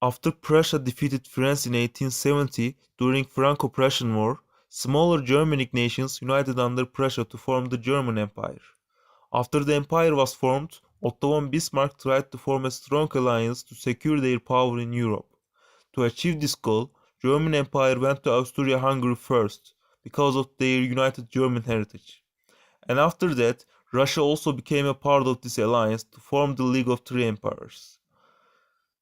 After Prussia defeated France in 1870 during Franco-Prussian War, smaller Germanic nations united under Prussia to form the German Empire. After the empire was formed, Otto von Bismarck tried to form a strong alliance to secure their power in Europe. To achieve this goal, German Empire went to Austria-Hungary first because of their united German heritage. And after that, Russia also became a part of this alliance to form the League of Three Emperors.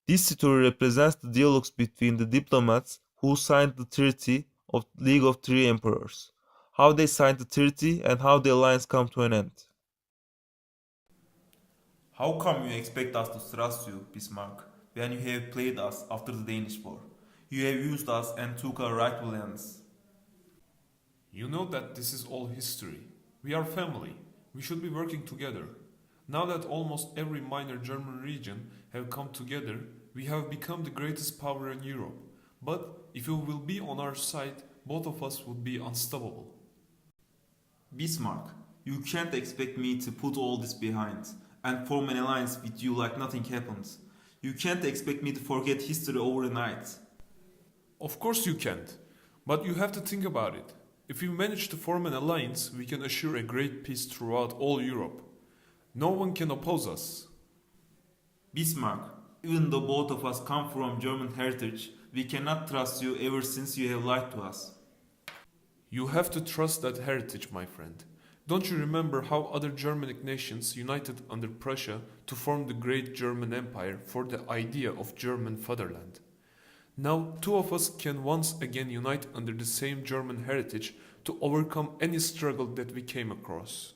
This story represents the dialogues between the diplomats who signed the Treaty of League of Three Emperors, how they signed the treaty and how the alliance came to an end. How come you expect us to trust you, Bismarck, when you have played us after the Danish War? You have used us and took our rightful lands. You know that this is all history. We are family. We should be working together. Now that almost every minor German region have come together, we have become the greatest power in Europe. But if you will be on our side, both of us would be unstoppable. Bismarck, you can't expect me to put all this behind and form an alliance with you like nothing happened. You can't expect me to forget history overnight. Of course you can't. But you have to think about it. If we manage to form an alliance, we can assure a great peace throughout all Europe. No one can oppose us. Bismarck, even though both of us come from German heritage, we cannot trust you ever since you have lied to us. You have to trust that heritage, my friend. Don't you remember how other Germanic nations united under Prussia to form the great German Empire for the idea of German fatherland? Now, two of us can once again unite under the same German heritage to overcome any struggle that we came across.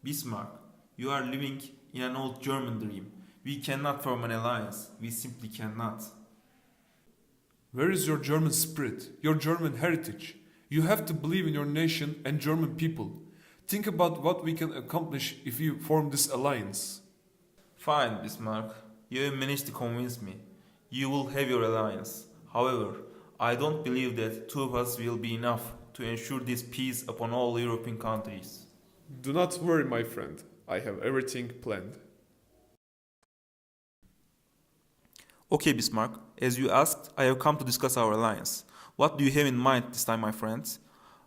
Bismarck, you are living in an old German dream. We cannot form an alliance. We simply cannot. Where is your German spirit, your German heritage? You have to believe in your nation and German people. Think about what we can accomplish if we form this alliance. Fine, Bismarck. You have managed to convince me. You will have your alliance. However, I don't believe that two of us will be enough to ensure this peace upon all European countries. Do not worry, my friend. I have everything planned. Okay, Bismarck. As you asked, I have come to discuss our alliance. What do you have in mind this time, my friends?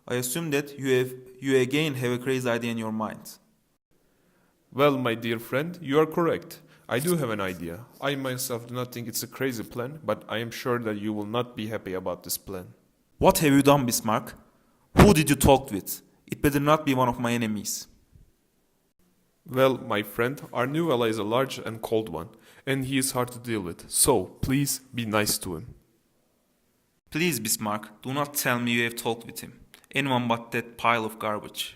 I assume that you again have a crazy idea in your mind. Well, my dear friend, you are correct. I do have an idea. I myself do not think it's a crazy plan, but I am sure that you will not be happy about this plan. What have you done, Bismarck? Who did you talk with? It better not be one of my enemies. Well, my friend, our new ally is a large and cold one, and he is hard to deal with. So, please be nice to him. Please, Bismarck, do not tell me you have talked with him. Anyone but that pile of garbage.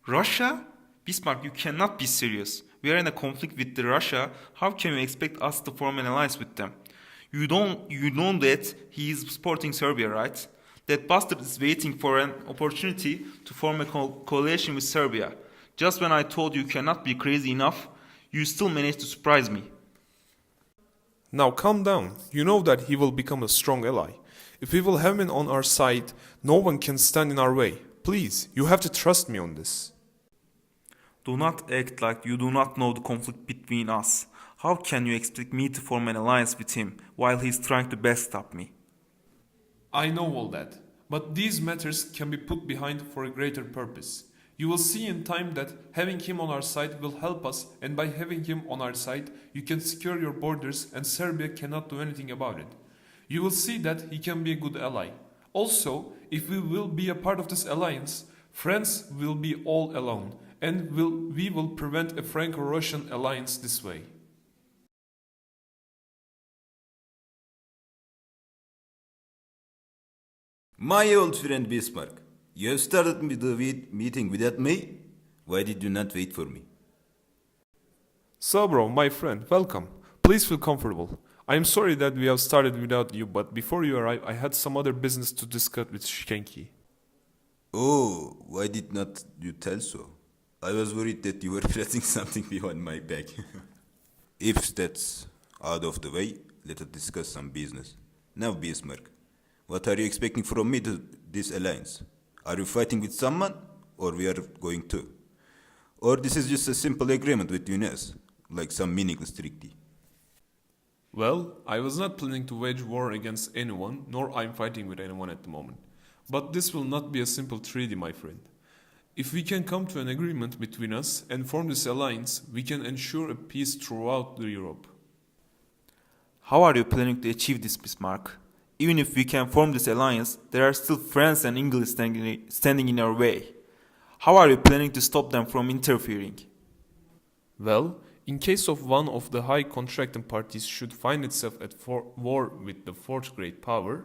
Russia? Bismarck, you cannot be serious. We are in a conflict with Russia. How can you expect us to form an alliance with them? You know that he is supporting Serbia, right? That bastard is waiting for an opportunity to form a coalition with Serbia. Just when I told you cannot be crazy enough, you still managed to surprise me. Now calm down. You know that he will become a strong ally. If we will have him on our side, no one can stand in our way. Please, you have to trust me on this. Do not act like you do not know the conflict between us. How can you expect me to form an alliance with him while he is trying to backstab me? I know all that, but these matters can be put behind for a greater purpose. You will see in time that having him on our side will help us, and by having him on our side, you can secure your borders and Serbia cannot do anything about it. You will see that he can be a good ally. Also, if we will be a part of this alliance, France will be all alone, and we will prevent a Franco-Russian alliance this way. My old friend Bismarck, you have started the meeting without me? Why did you not wait for me? So bro, my friend, welcome. Please feel comfortable. I am sorry that we have started without you, but before you arrive, I had some other business to discuss with Shenki. Oh, why did not you tell so? I was worried that you were pressing something behind my back. If that's out of the way, let us discuss some business. Now, Bismarck, what are you expecting from me to this alliance? Are you fighting with someone, or we are going to? Or this is just a simple agreement between us, like some meaningless treaty? Well, I was not planning to wage war against anyone, nor I'm fighting with anyone at the moment. But this will not be a simple treaty, my friend. If we can come to an agreement between us and form this alliance, we can ensure a peace throughout Europe. How are you planning to achieve this, Bismarck? Even if we can form this alliance, there are still France and England standing in our way. How are you planning to stop them from interfering? Well, in case of one of the high contracting parties should find itself at war with the fourth great power,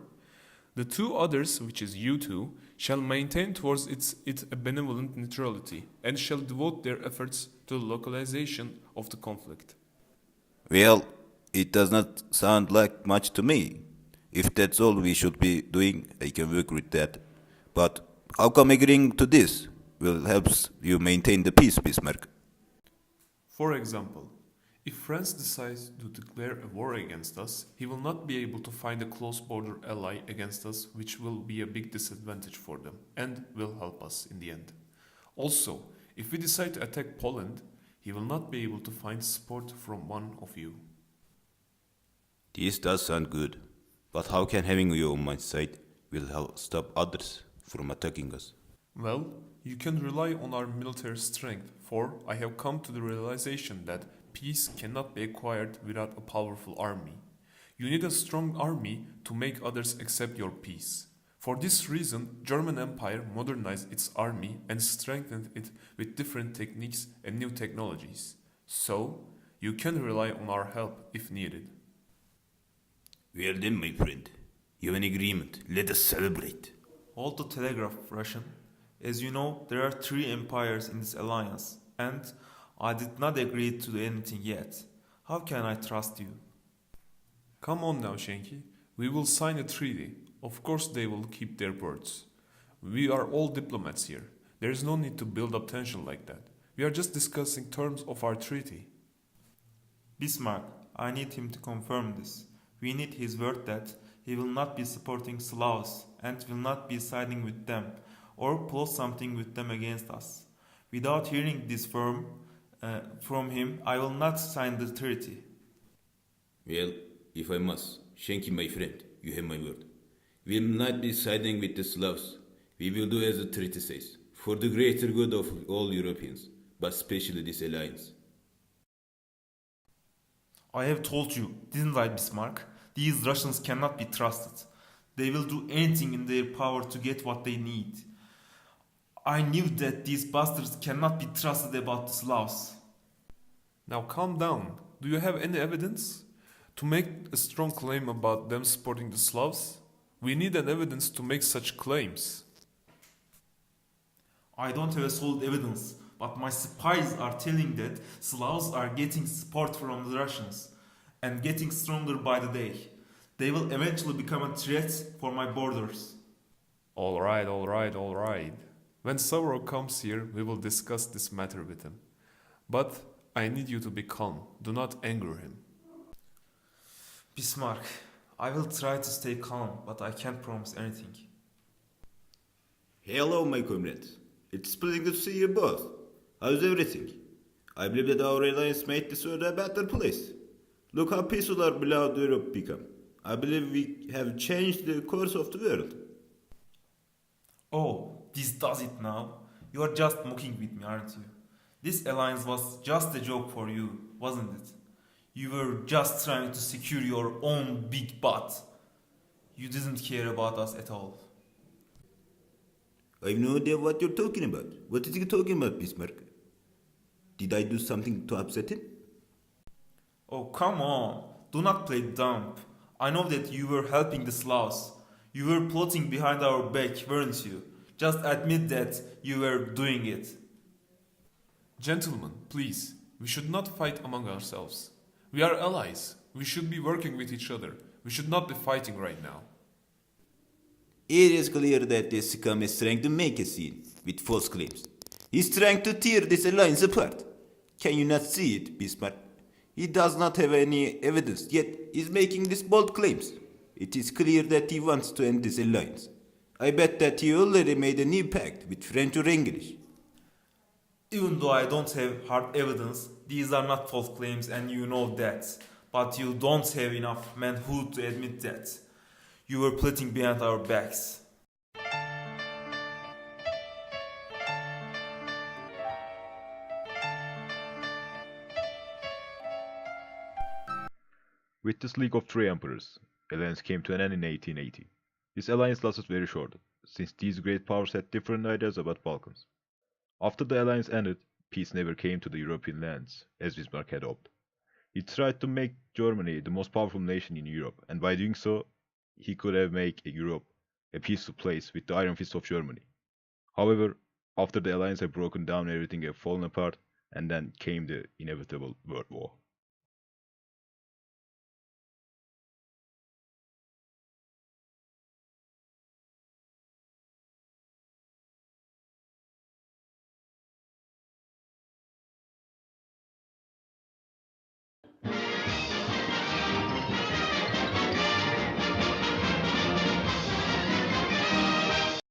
the two others, which is you two, shall maintain towards it a benevolent neutrality and shall devote their efforts to the localization of the conflict. Well, it does not sound like much to me. If that's all we should be doing, I can work with that. But how come agreeing to this will help you maintain the peace, Bismarck? For example, if France decides to declare a war against us, he will not be able to find a close border ally against us, which will be a big disadvantage for them and will help us in the end. Also, if we decide to attack Poland, he will not be able to find support from one of you. This does sound good, but how can having you on my side will help stop others from attacking us? Well, you can rely on our military strength, for I have come to the realization that peace cannot be acquired without a powerful army. You need a strong army to make others accept your peace. For this reason, German Empire modernized its army and strengthened it with different techniques and new technologies. So, you can rely on our help if needed. Well then, my friend, you have an agreement. Let us celebrate. Hold the telegraph, Russian. As you know, there are three empires in this alliance, and I did not agree to anything yet. How can I trust you? Come on now, Shenki. We will sign a treaty. Of course they will keep their words. We are all diplomats here. There is no need to build up tension like that. We are just discussing terms of our treaty. Bismarck, I need him to confirm this. We need his word that he will not be supporting Slavs and will not be siding with them or plot something with them against us. Without hearing this from him, I will not sign the treaty. Well, if I must, Shenki, my friend, you have my word. We will not be siding with the Slavs. We will do as the treaty says, for the greater good of all Europeans, but especially this alliance. I have told you, didn't I, Bismarck? These Russians cannot be trusted. They will do anything in their power to get what they need. I knew that these bastards cannot be trusted about the Slavs. Now calm down. Do you have any evidence? To make a strong claim about them supporting the Slavs, we need an evidence to make such claims. I don't have a solid evidence, but my spies are telling that Slavs are getting support from the Russians and getting stronger by the day. They will eventually become a threat for my borders. Alright. When Savro comes here, we will discuss this matter with him. But I need you to be calm. Do not anger him. Bismarck, I will try to stay calm, but I can't promise anything. Hello, my comrades. It's pleasing to see you both. How's everything? I believe that our alliance made this world a better place. Look how peaceful our beloved Europe become. I believe we have changed the course of the world. Oh, this does it now. You are just mocking with me, aren't you? This alliance was just a joke for you, wasn't it? You were just trying to secure your own big butt. You didn't care about us at all. I have no idea what you're talking about. What is he talking about, Bismarck? Did I do something to upset him? Oh, come on. Do not play dumb. I know that you were helping the Slavs. You were plotting behind our back, weren't you? Just admit that you were doing it. Gentlemen, please, we should not fight among ourselves. We are allies. We should be working with each other. We should not be fighting right now. It is clear that this scum is trying to make a scene with false claims. He's trying to tear this alliance apart. Can you not see it, Bismarck? He does not have any evidence, yet is making these bold claims. It is clear that he wants to end this alliance. I bet that he already made a new pact with French or English. Even though I don't have hard evidence, these are not false claims and you know that. but you don't have enough manhood to admit that. You were plotting behind our backs. With this League of Three Emperors, alliance came to an end in 1880. This alliance lasted very short, since these great powers had different ideas about Balkans. After the alliance ended, peace never came to the European lands, as Bismarck had hoped. He tried to make Germany the most powerful nation in Europe, and by doing so, he could have made Europe a peaceful place with the iron fist of Germany. However, after the alliance had broken down, everything had fallen apart, and then came the inevitable World War.